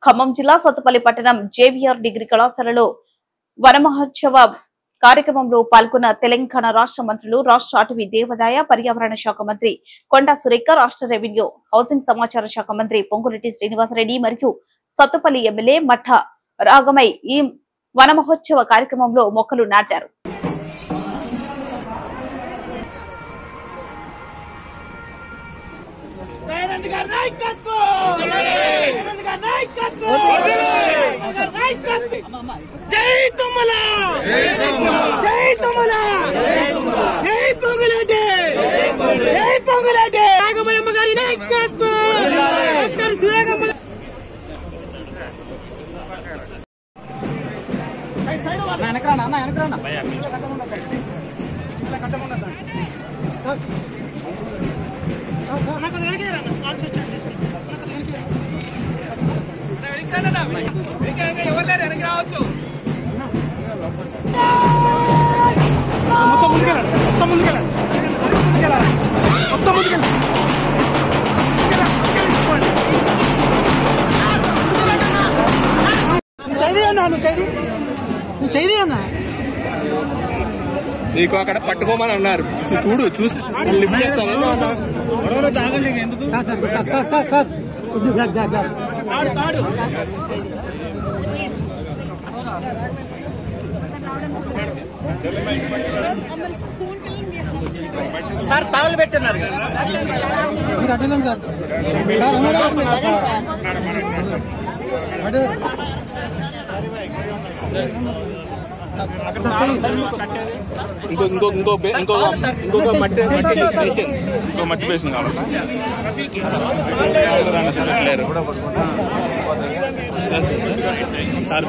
ఖమ్మం జిల్లా సత్తుపల్లి పట్టణం JVR degree కళాశాలలో వనమహోత్సవ కార్యక్రమంలో పాల్గొన్న తెలంగాణ రాష్ట్ర మంత్రులు, రాష్ట్ర అటవీ దేవాదాయ పర్యావరణ శాఖ మంత్రి కొండా సురేఖ, రాష్ట్ర రెవెన్యూ హౌసింగ్ సమాచార శాఖ మంత్రి పొంగులేటి శ్రీనివాసరెడ్డి మరియు సత్తుపల్లి ఎమ్మెల్యే మఠ రాగమై ఈ వనమహోత్సవ కార్యక్రమంలో మొక్కలు నాటారు. జై తుమ్మల జై తుమ్మల జై పొంగులేటి జై పొంగులేటి నాగమయ్యమ్మ గారి నాయకత్వం డాక్టర్ సురేఖమ్మ ఎవరు వెనక్కి రావచ్చు. నీకు అక్కడ పట్టుకోమని అన్నారు, చూడు చూసి లిఫ్ట్ చేస్తాను. సార్ తాళ్ళు పెట్టున్నారు ఇంకొక మట్టి బేసిన్ కావాలి. సార్